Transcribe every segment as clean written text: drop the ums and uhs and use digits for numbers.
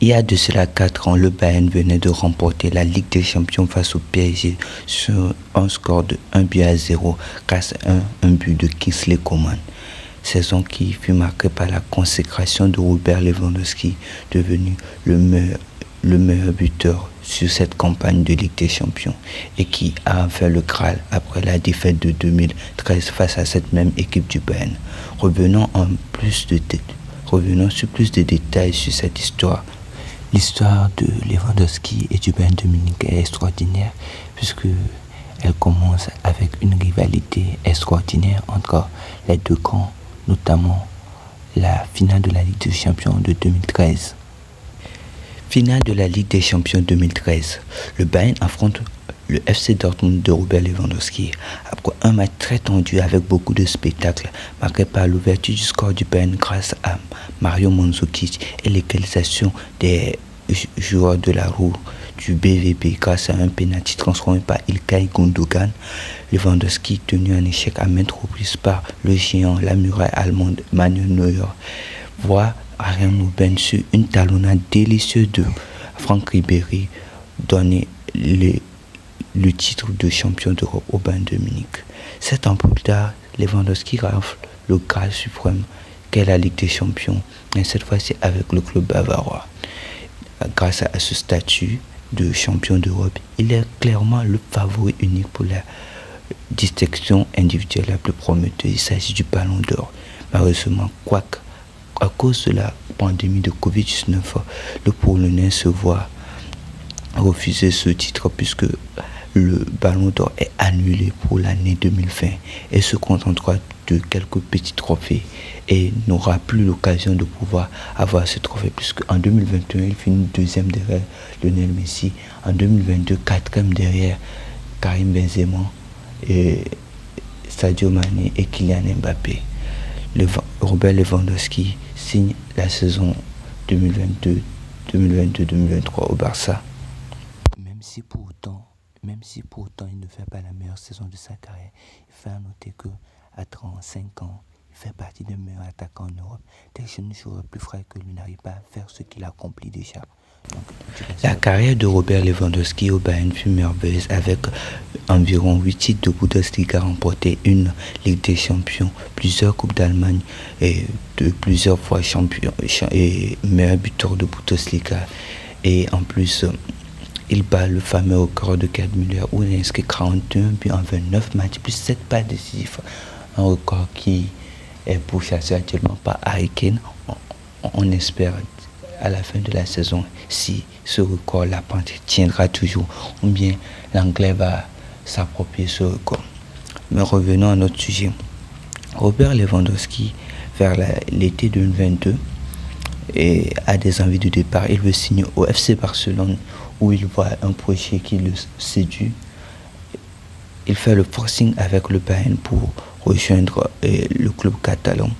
Il y a de cela 4 ans, le Bayern venait de remporter la Ligue des Champions face au PSG sur un score de 1-0 grâce à un but de Kingsley Coman. Saison qui fut marquée par la consécration de Robert Lewandowski, devenu le meilleur buteur sur cette campagne de Ligue des Champions et qui a fait le Graal après la défaite de 2013 face à cette même équipe du Bayern. Revenons sur plus de détails sur cette histoire. L'histoire de Lewandowski et du Bayern de Munich est extraordinaire puisque elle commence avec une rivalité extraordinaire entre les deux camps, notamment la finale de la Ligue des Champions de 2013. Finale de la Ligue des Champions 2013. Le Bayern affronte le FC Dortmund de Robert Lewandowski. Après un match très tendu avec beaucoup de spectacles, marqué par l'ouverture du score du Bayern grâce à Mario Mandzukic et l'égalisation des joueurs de la roue du BVB grâce à un penalty transformé par Ilkay Gundogan, Lewandowski, tenu en échec à maintes reprises par le géant, la muraille allemande Manuel Neuer, voit Arjen Robben sur une talonnade délicieuse de Franck Ribéry donner le titre de champion d'Europe au Bayern de Munich. 7 ans plus tard, Lewandowski rafle le Graal suprême qu'est la Ligue des Champions, mais cette fois-ci avec le club bavarois. Grâce à ce statut de champion d'Europe, il est clairement le favori unique pour la distinction individuelle la plus prometteuse. Il s'agit du Ballon d'Or. Malheureusement, quoique à cause de la pandémie de Covid-19, le Polonais se voit refuser ce titre puisque le Ballon d'Or est annulé pour l'année 2020 et se contentera de quelques petits trophées et n'aura plus l'occasion de pouvoir avoir ce trophée puisque en 2021 il finit deuxième derrière Lionel Messi, en 2022 quatrième derrière Karim Benzema et Sadio Mané et Kylian Mbappé. Robert Lewandowski signe la saison 2022-2023 au Barça. Même si pour autant il ne fait pas la meilleure saison de sa carrière, il faut noter qu'à 35 ans, il fait partie des meilleurs attaquants en Europe. Des jeunes joueurs plus frais que lui n'arrivent pas à faire ce qu'il accomplit déjà. La carrière de Robert Lewandowski au Bayern fut merveilleuse avec environ 8 titres de Bundesliga remportés, une Ligue des Champions, plusieurs Coupes d'Allemagne et de plusieurs fois champion et meilleur buteur de Bundesliga. Et en plus, il bat le fameux record de Gerd Müller où il a inscrit 41 buts en 29 matchs, plus 7 passes décisives. Un record qui est pourchassé actuellement par Harry Kane. On espère à la fin de la saison si ce record, la pente tiendra toujours ou bien l'Anglais va s'approprier ce record. Mais revenons à notre sujet. Robert Lewandowski, vers l'été 2022, a des envies de départ. Il veut signer au FC Barcelone où il voit un projet qui le séduit. Il fait le forcing avec le Bayern pour rejoindre le club catalan.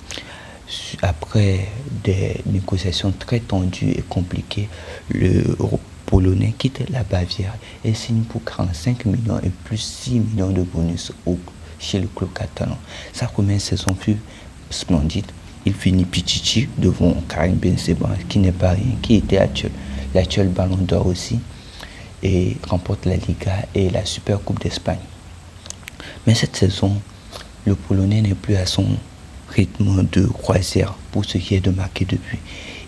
Après des négociations très tendues et compliquées, le Polonais quitte la Bavière et signe pour 45 millions et plus 6 millions de bonus chez le club catalan. Sa première saison fut splendide. Il finit Pichichi devant Karim Benzema, qui n'est pas rien, qui était l'actuel Ballon d'Or aussi, et remporte la Liga et la Super Coupe d'Espagne. Mais cette saison, le Polonais n'est plus à son rythme de croisière pour ce qui est de marquer depuis.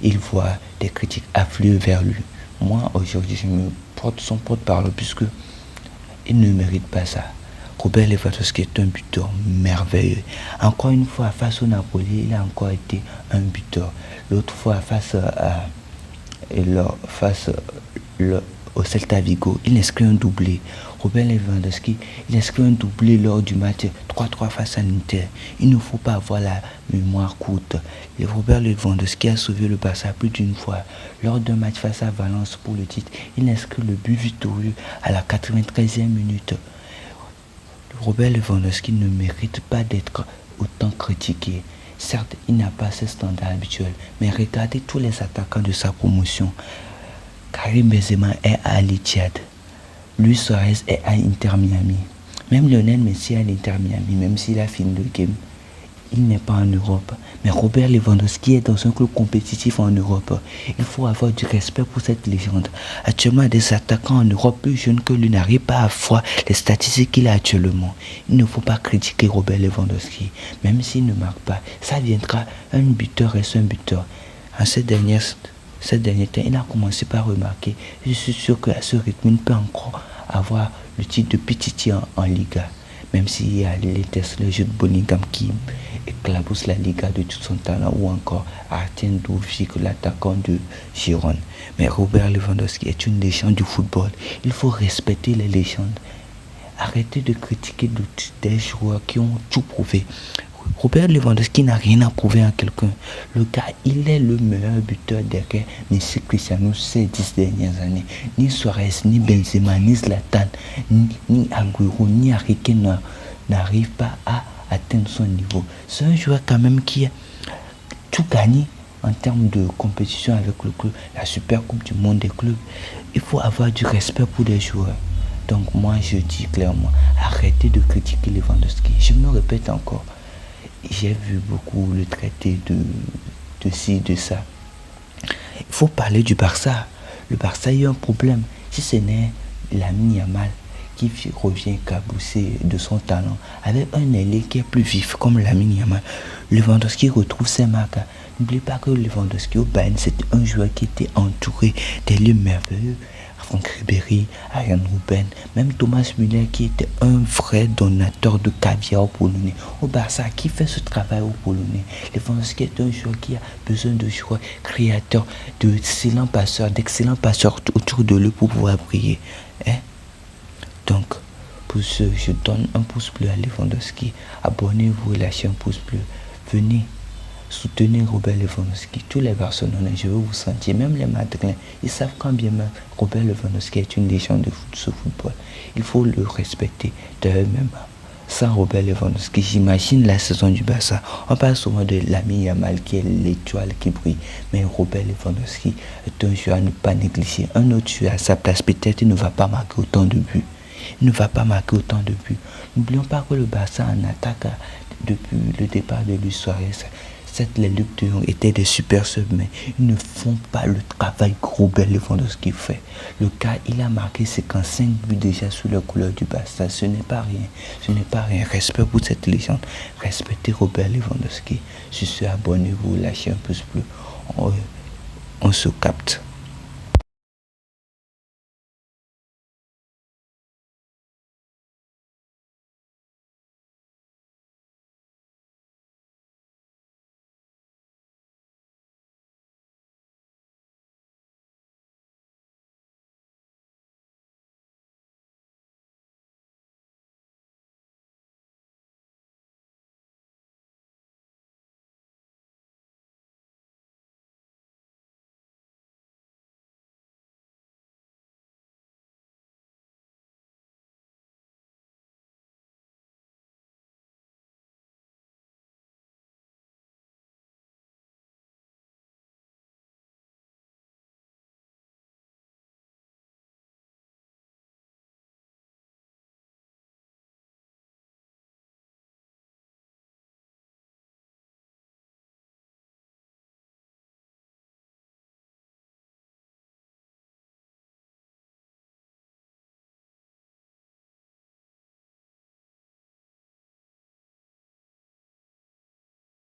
Il voit des critiques affluer vers lui. Moi, aujourd'hui, je me porte son porte-parole puisque il ne mérite pas ça. Robert Lewandowski est un buteur merveilleux. Encore une fois, face au Napoli, il a encore été un buteur. L'autre fois, au Celta Vigo, il inscrit un doublé. Robert Lewandowski, il inscrit un doublé lors du match 3-3 face à l'Inter. Il ne faut pas avoir la mémoire courte. Et Robert Lewandowski a sauvé le Barça plus d'une fois. Lors d'un match face à Valence pour le titre, il inscrit le but victorieux à la 93e minute. Robert Lewandowski ne mérite pas d'être autant critiqué. Certes, il n'a pas ses standards habituels, mais regardez tous les attaquants de sa promotion. Karim Benzema est à l'Etihad. Luis Suarez est à Inter Miami. Même Lionel Messi est à l'Inter Miami, même s'il a fini le game. il n'est pas en Europe. Mais Robert Lewandowski est dans un club compétitif en Europe. Il faut avoir du respect pour cette légende. Actuellement, des attaquants en Europe plus jeunes que lui n'arrivent pas à voir les statistiques qu'il a actuellement. Il ne faut pas critiquer Robert Lewandowski. Même s'il ne marque pas, ça viendra. Un buteur reste un buteur. En ces derniers temps, il a commencé par remarquer. Je suis sûr qu'à ce rythme, il peut encore avoir le titre de Pichichi en Liga. Même s'il y a le jeu de Bellingham qui éclabousse la Liga de tout son talent, ou encore Artem Dovbyk, l'attaquant de Girone. Mais Robert Lewandowski est une légende du football. Il faut respecter les légendes. Arrêtez de critiquer des joueurs qui ont tout prouvé. Robert Lewandowski n'a rien à prouver à quelqu'un. Le gars, il est le meilleur buteur derrière Messi, Cristiano ces 10 dernières années. Ni Suarez, ni Benzema, ni Zlatan, ni Agüero, ni Harry Kane n'arrivent pas à atteindre son niveau. C'est un joueur quand même qui a tout gagné en termes de compétition avec le club. La Super Coupe du Monde des clubs. Il faut avoir du respect pour les joueurs. Donc moi, je dis clairement, arrêtez de critiquer Lewandowski. Je me répète encore. J'ai vu beaucoup le traiter de ci, de ça. Il faut parler du Barça. Le Barça a eu un problème. Si ce n'est Lamine Yamal qui revient caboussé de son talent, avec un ailier qui est plus vif comme Lamine Yamal, Lewandowski retrouve ses marques. N'oubliez pas que Lewandowski au Bayern, c'était un joueur qui était entouré des lieux merveilleux. Franck Ribéry, Arjen Robben, même Thomas Müller qui était un vrai donateur de caviar au Polonais. Au Barça, qui fait ce travail au Polonais? Lewandowski est un joueur qui a besoin de joueurs créateurs, d'excellents passeurs autour de lui pour pouvoir briller. Donc, pour ce, je donne un pouce bleu à Lewandowski. Abonnez-vous et lâchez un pouce bleu. Venez soutenez Robert Lewandowski. Tous les Barcelonais, je veux vous sentir, même les Madrilènes, ils savent quand bien même Robert Lewandowski est une légende de ce football. Il faut le respecter. D'ailleurs, même sans Robert Lewandowski, j'imagine la saison du Barça. On parle souvent de Lamine Yamal qui est l'étoile qui brille, mais Robert Lewandowski est un joueur à ne pas négliger. Un autre joueur à sa place, peut-être il ne va pas marquer autant de buts. Il ne va pas marquer autant de buts. N'oublions pas que le Barça en attaque depuis le départ de Luis Suarez. Les Luc de Jong étaient des super subs, mais ils ne font pas le travail que Robert Lewandowski fait. Le cas, il a marqué 55 buts déjà sous la couleur du Barça. Ce n'est pas rien. Ce n'est pas rien. Respect pour cette légende. Respectez Robert Lewandowski. Je suis abonnez-vous, lâchez un pouce bleu. On se capte.